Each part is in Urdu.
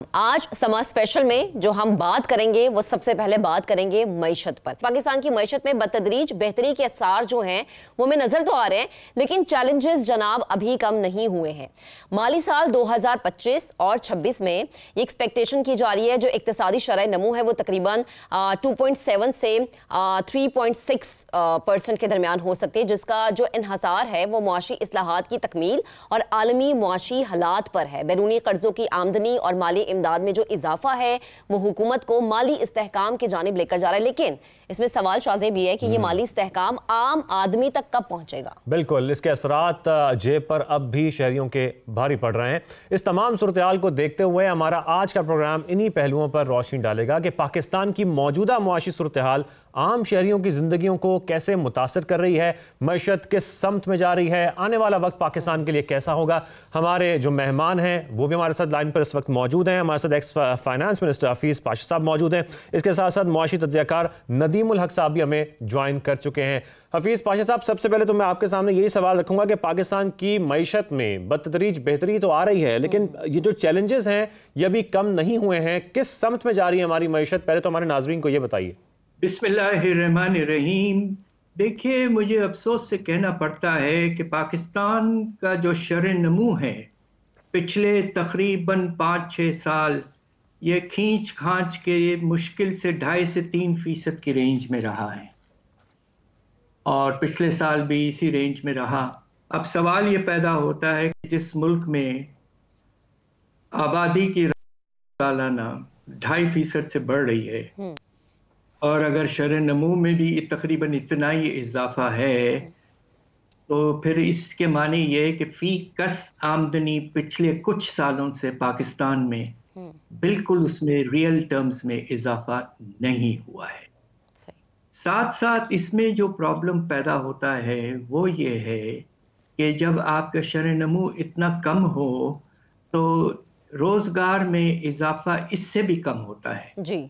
آج سما اسپیشل میں جو ہم بات کریں گے وہ سب سے پہلے بات کریں گے معیشت پر۔ پاکستان کی معیشت میں بتدریج بہتری کے آثار جو ہیں وہ میں نظر تو آ رہے ہیں، لیکن چیلنجز جناب ابھی کم نہیں ہوئے ہیں۔ مالی سال 2025 اور 26 میں یہ ایکسپیکٹیشن کی جا رہی ہے جو اقتصادی شرح نمو ہے وہ تقریباً 2.7 سے 3.6% کے درمیان ہو سکتی ہے، جس کا جو انحصار ہے وہ معاشی اصلاحات کی تکمیل اور عالمی معاشی حالات پر ہے۔ بیرونی قرضوں کی آمدنی اور مالی امداد میں جو اضافہ ہے وہ حکومت کو مالی استحکام کی جانب لے کر جا رہا ہے، لیکن اس میں سوال شاذ بھی ہے کہ یہ مالی استحکام عام آدمی تک کب پہنچے گا؟ بالکل، اس کے اثرات جیب پر اب بھی شہریوں کے بھاری پڑ رہے ہیں۔ اس تمام صورتحال کو دیکھتے ہوئے ہمارا آج کا پروگرام انہی پہلوؤں پر روشنی ڈالے گا کہ پاکستان کی موجودہ معاشی صورتحال عام شہریوں کی زندگیوں کو کیسے متاثر کر رہی ہے، معیشت کس سمت میں جا رہی ہے، آنے والا وقت پاکستان کے لیے کیسا ہوگا۔ ہمارے جو مہمان ہیں وہ بھی ہمارے ساتھ لائن پر اس وقت موجود ہیں۔ ہمارے ساتھ x finance minister Hafeez Pasha صاحب موجود ہیں، اس کے ساتھ ساتھ معاشی تجزیہ کار ندیم الحق صاحب بھی ہمیں جوائن کر چکے ہیں۔ حفیظ پاشا صاحب، سب سے پہلے تو میں آپ کے سامنے یہی سوال رکھوں گا کہ پاکستان کی معیشت میں بتدریج بہتری تو آ رہی ہے، لیکن یہ جو چیلنجز ہیں یہ ابھی کم نہیں ہوئے ہیں، کس سمت میں جا رہی ہے ہماری معیشت؟ پہلے تو ہمارے ناظرین کو یہ بتائیے۔ بسم اللہ الرحمن الرحیم۔ دیکھیے، مجھے افسوس سے کہنا پڑتا ہے کہ پاکستان کا جو شرح نمو ہے پچھلے تقریباً 5-6 سال یہ کھینچ کھانچ کے مشکل سے 2.5 سے 3% کی رینج میں رہا ہے، اور پچھلے سال بھی اسی رینج میں رہا۔ اب سوال یہ پیدا ہوتا ہے کہ جس ملک میں آبادی کی سالانہ 2.5% سے بڑھ رہی ہے، اور اگر شرح نمو میں بھی تقریباً اتنا ہی اضافہ ہے، تو پھر اس کے معنی یہ ہے کہ فی کس آمدنی پچھلے کچھ سالوں سے پاکستان میں بالکل اس میں ریئل ٹرمز میں اضافہ نہیں ہوا ہے۔ ساتھ ساتھ اس میں جو پرابلم پیدا ہوتا ہے وہ یہ ہے کہ جب آپ کا شرح نمو اتنا کم ہو تو روزگار میں اضافہ اس سے بھی کم ہوتا ہے۔ جی،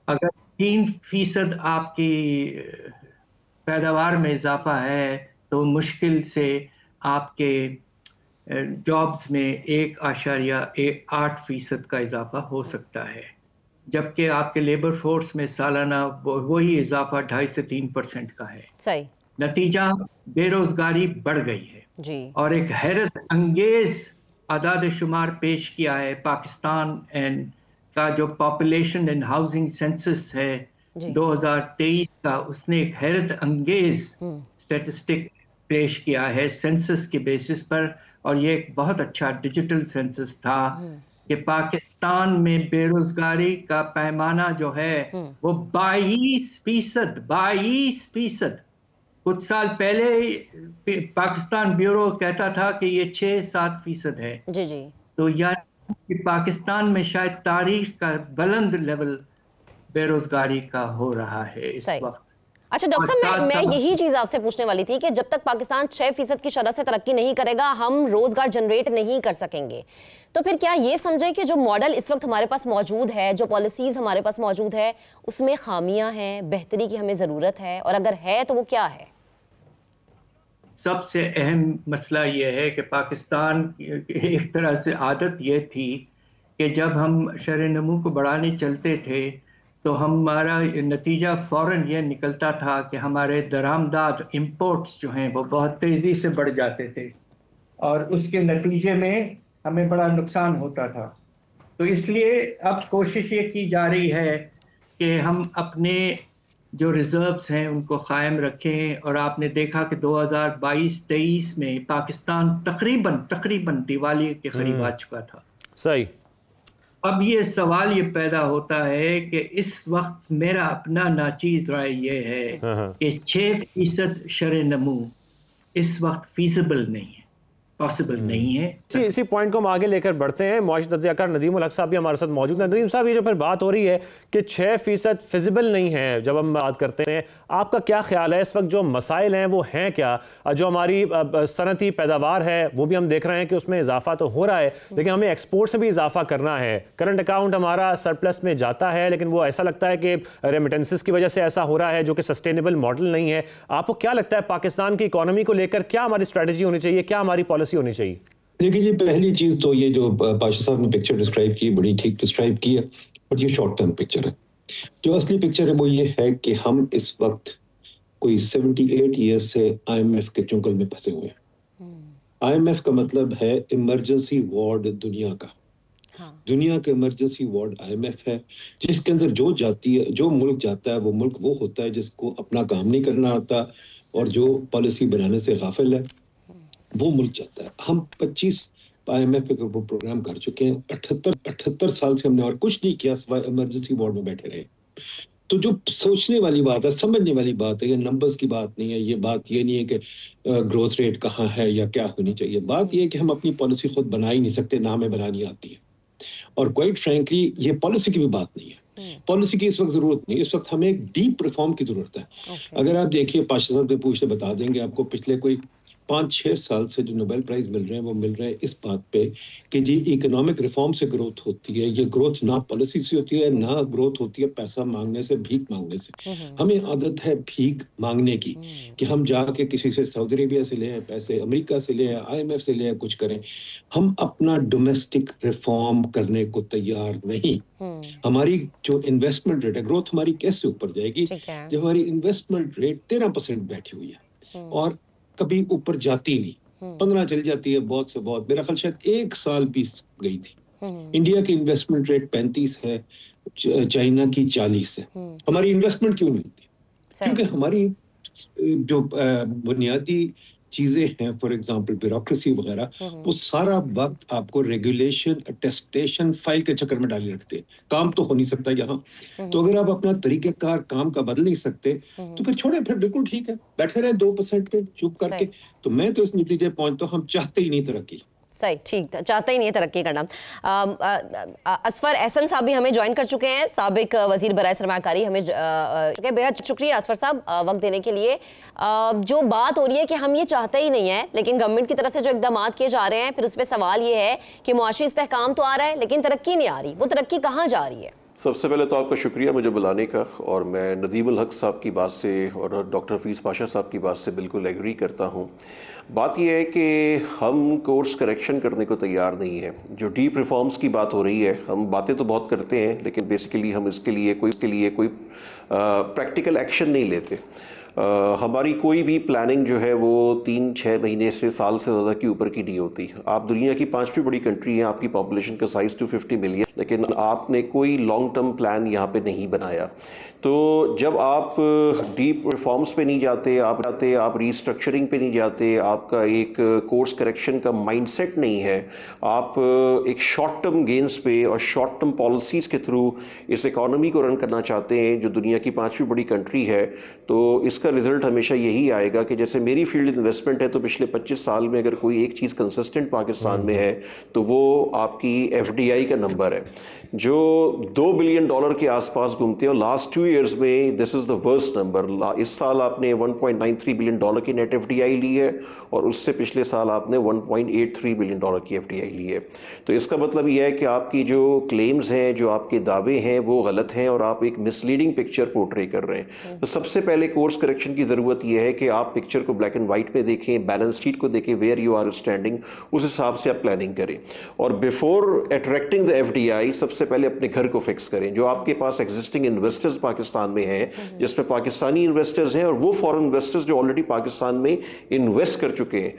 اگر 3% آپ کی پیداوار میں اضافہ ہے تو مشکل سے آپ کے جابز میں 1.8% کا اضافہ ہو سکتا ہے، جبکہ آپ کے لیبر فورس میں سالانہ وہی اضافہ 2.5 سے 3% کا ہے۔ صحیح نتیجہ بے روزگاری بڑھ گئی ہے، جی، اور ایک حیرت انگیز اعداد شمار پیش کیا ہے پاکستان کا جو پاپولیشن اینڈ ہاؤسنگ سینسس ہے 2023 کا، اس نے ایک حیرت انگیز سٹیٹسٹک پیش کیا ہے سینسس کے بیسس پر، اور یہ ایک بہت اچھا ڈیجیٹل سینسس تھا کہ پاکستان میں بے روزگاری کا پیمانہ جو ہے وہ 22%۔ کچھ سال پہلے پاکستان بیورو کہتا تھا کہ یہ 6-7% ہے۔ جی جی، تو یعنی کہ پاکستان میں شاید تاریخ کا بلند لیول بے روزگاری کا ہو رہا ہے اس وقت۔ اچھا ڈاکٹر صاحب، میں یہی چیز آپ سے پوچھنے والی تھی کہ جب تک پاکستان 6% کی شرح سے ترقی نہیں کرے گا ہم روزگار جنریٹ نہیں کر سکیں گے، تو پھر کیا یہ سمجھیں کہ جو ماڈل اس وقت ہمارے پاس موجود ہے، جو پالیسیز ہمارے پاس موجود ہے، اس میں خامیاں ہیں، بہتری کی ہمیں ضرورت ہے، اور اگر ہے تو وہ کیا ہے؟ سب سے اہم مسئلہ یہ ہے کہ پاکستان کی ایک طرح سے عادت یہ تھی کہ جب ہم شرح نمو کو بڑھانے چلتے تھے تو ہمارا نتیجہ فوراً یہ نکلتا تھا کہ ہمارے درآمدات امپورٹس جو ہیں وہ بہت تیزی سے بڑھ جاتے تھے، اور اس کے نتیجے میں ہمیں بڑا نقصان ہوتا تھا۔ تو اس لیے اب کوشش یہ کی جا رہی ہے کہ ہم اپنے جو ریزروز ہیں ان کو قائم رکھیں، اور آپ نے دیکھا کہ 2022-23 میں پاکستان تقریباً دیوالیے کے قریب آ چکا تھا۔ صحیح۔ اب یہ سوال یہ پیدا ہوتا ہے کہ اس وقت میرا اپنا ناچیز رائے یہ ہے کہ 6% شرح نمو اس وقت فیزیبل نہیں ہے، پاسبل نہیں ہے۔ اسی پوائنٹ کو ہم آگے لے کر بڑھتے ہیں۔ معاشی تجزیہ کار ندیم الحق صاحب بھی ہمارے ساتھ موجود ہیں۔ ندیم صاحب، یہ جو پھر بات ہو رہی ہے کہ 6% فیزیبل نہیں ہے، جب ہم بات کرتے ہیں، آپ کا کیا خیال ہے اس وقت جو مسائل ہیں وہ ہیں کیا؟ جو ہماری صنعتی پیداوار ہے وہ بھی ہم دیکھ رہے ہیں کہ اس میں اضافہ تو ہو رہا ہے، لیکن ہمیں ایکسپورٹ سے بھی اضافہ کرنا ہے۔ کرنٹ اکاؤنٹ ہمارا سرپلس میں جاتا ہے، لیکن وہ ایسا لگتا ہے کہ ریمیٹنسز کی وجہ سے ایسا ہو رہا ہے جو کہ سسٹینیبل ماڈل نہیں ہے۔ آپ کو کیا لگتا ہے پاکستان کی اکانومی کو لے کر کیا ہماری اسٹریٹجی ہونی چاہیے، کیا ہماری پالیسی ہونی چاہیے؟ دیکھیے جی، پہلی چیز تو یہ جو پاشا صاحب نے پکچر ڈسکرائب کی بڑی ٹھیک ڈسکرائب کی ہے، اور یہ شارٹ ٹرم پکچر ہے. جو اصلی پکچر ہے وہ یہ ہے کہ ہم اس وقت کوئی 78 ایئرز سے آئی ایم ایف کے چنگل میں پھنسے ہوئے ہیں. آئی ایم ایف کا مطلب ہے ایمرجنسی وارڈ دنیا کا. دنیا کا emergency ward I M F ہے، جس کے اندر جو ملک جاتا ہے وہ ہوتا ہے جس کو اپنا کام نہیں کرنا آتا اور جو پالیسی بنانے سے غافل ہے، وہ ملک جاتا ہے. ہم 25 آئی ایم ایف پہ پروگرام کر چکے ہیں. 78 سال سے ہم نے اور کچھ نہیں کیا سوائے ایمرجنسی وارڈ میں بیٹھے رہے. تو جو سوچنے والی بات ہے، سمجھنے والی بات ہے، یہ نمبرز کی بات نہیں ہے. یہ بات یہ نہیں ہے کہ گروتھ ریٹ کہاں ہے یا کیا ہونی چاہیے. بات یہ ہے کہ ہم اپنی پالیسی خود بنا ہی نہیں سکتے، نہ ہمیں بنانی آتی ہے. اور کوائٹ فرینکلی یہ پالیسی کی بھی بات نہیں ہے. پالیسی کی اس وقت ضرورت نہیں. اس وقت ہمیں ایک ڈیپ ریفارم کی ضرورت ہے. اگر آپ دیکھیے، پاشا صاحب سے پوچھتے بتا دیں گے آپ کو، پچھلے کوئی 5-6 سال سے جو نوبل پرائز مل رہے ہیں وہ مل رہے ہیں اس بات پہ کہ جی اکنامک ریفارم سے گروتھ ہوتی ہے. یہ گروتھ نہ پالیسی سے ہوتی ہے، نہ گروتھ ہوتی ہے پیسہ مانگنے سے، بھیک مانگنے سے. ہمیں عادت ہے بھیک مانگنے کی، کہ ہم جا کے کسی سے سعودی عربیہ سے لیں پیسے، امریکہ سے لیں، آئی ایم ایف سے لیں، کچھ کریں. ہم اپنا ڈومیسٹک ریفارم کرنے کو تیار نہیں. ہماری جو انویسٹمنٹ ریٹ ہے، گروتھ ہماری کیسے اوپر جائے گی جب ہماری انویسٹمنٹ ریٹ 13% بیٹھی ہوئی ہے اور کبھی اوپر جاتی نہیں. 15 چل جاتی ہے بہت سے بہت. میرا خیال شاید 1 سال بھی گئی تھی. انڈیا کی انویسٹمنٹ ریٹ 35 ہے، چائنا کی 40 ہے. ہماری انویسٹمنٹ کیوں نہیں ہوتی؟ کیونکہ ہماری جو بنیادی چیزیں ہیں، فار ایگزامپل بیوروکریسی وغیرہ، وہ سارا وقت آپ کو ریگولیشن، اٹیسٹیشن، فائل کے چکر میں ڈالے رکھتے ہیں. کام تو ہو نہیں سکتا یہاں. تو اگر آپ اپنا طریقہ کار کام کا بدل نہیں سکتے تو پھر چھوڑیں، پھر بالکل ٹھیک ہے، بیٹھے رہے 2% پہ چپ کر کے. تو میں تو اس نتیجے پہنچتا ہوں ہم چاہتے ہی نہیں ترقی. صحیح، ٹھیک، چاہتا ہی نہیں ہے ترقی کرنا. اسفر احسن صاحب بھی ہمیں جوائن کر چکے ہیں، سابق وزیر برائے سرمایہ کاری. ہمیں بہت شکریہ اسفر صاحب وقت دینے کے لیے. جو بات ہو رہی ہے کہ ہم یہ چاہتے ہی نہیں ہیں، لیکن گورنمنٹ کی طرف سے جو اقدامات کیے جا رہے ہیں، پھر اس پہ سوال یہ ہے کہ معاشی استحکام تو آ رہا ہے لیکن ترقی نہیں آ رہی. وہ ترقی کہاں جا رہی ہے؟ سب سے پہلے تو آپ کا شکریہ مجھے بلانے کا، اور میں ندیم الحق صاحب کی بات سے اور ڈاکٹر حفیظ پاشا صاحب کی بات سے بالکل ایگری کرتا ہوں. بات یہ ہے کہ ہم کورس کریکشن کرنے کو تیار نہیں ہے. جو ڈیپ ریفارمز کی بات ہو رہی ہے، ہم باتیں تو بہت کرتے ہیں لیکن بیسیکلی ہم اس کے لیے کوئی پریکٹیکل ایکشن نہیں لیتے. ہماری کوئی بھی پلاننگ جو ہے وہ 3-6 مہینے سے سال سے زیادہ کی اوپر کی نہیں ہوتی. آپ دنیا کی 5ویں بڑی کنٹری ہیں، آپ کی پاپولیشن کا سائز 250 ملین، لیکن آپ نے کوئی لانگ ٹرم پلان یہاں پہ نہیں بنایا. تو جب آپ ڈیپ ریفارمز پہ نہیں جاتے، آپ ریسٹرکچرنگ پہ نہیں جاتے، آپ کا ایک کورس کریکشن کا مائنڈ سیٹ نہیں ہے، آپ ایک شارٹ ٹرم گینز پہ اور شارٹ ٹرم پالیسیز کے تھرو اس اکانومی کو رن کرنا چاہتے ہیں جو دنیا کی 5ویں بڑی کنٹری ہے، تو اس کا رزلٹ ہمیشہ یہی آئے گا کہ جیسے میری فیلڈ انویسٹمنٹ ہے، تو پچھلے 25 سال میں اگر کوئی ایک چیز کنسسٹنٹ پاکستان میں ہے تو وہ آپ کی ایف ڈی آئی کا نمبر ہے، جو $2 بلین کے آس پاس گھومتے ہیں. اور لاسٹ 2 ایئرز میں دس از دا ورسٹ نمبر. اس سال آپ نے $1.93 بلین کی نیٹ ایف ڈی آئی لی ہے، اور اس سے پچھلے سال آپ نے $1.83 بلین کی ایف ڈی آئی لی ہے. تو اس کا مطلب یہ ہے کہ آپ کی جو کلیمز ہیں، جو آپ کے دعوے ہیں، وہ غلط ہیں اور آپ ایک مس لیڈنگ پکچر پورٹرے کر رہے ہیں. تو سب سے پہلے کورس کریکشن کی ضرورت یہ ہے کہ آپ پکچر کو بلیک اینڈ وائٹ میں دیکھیں، بیلنس شیٹ کو دیکھیں، ویئر یو آر اسٹینڈنگ، اس حساب سے آپ پلاننگ کریں. اور before attracting the F D I, سب سے پہلے اپنے گھر کو فکس کریں. جو آپ کے پاس ایگزسٹنگ انویسٹرز پاکستان میں ہیں، جس میں پاکستانی انویسٹرز ہیں اور وہ فورن انویسٹرز جو آلریڈی پاکستان میں انویسٹ کر چکے ہیں،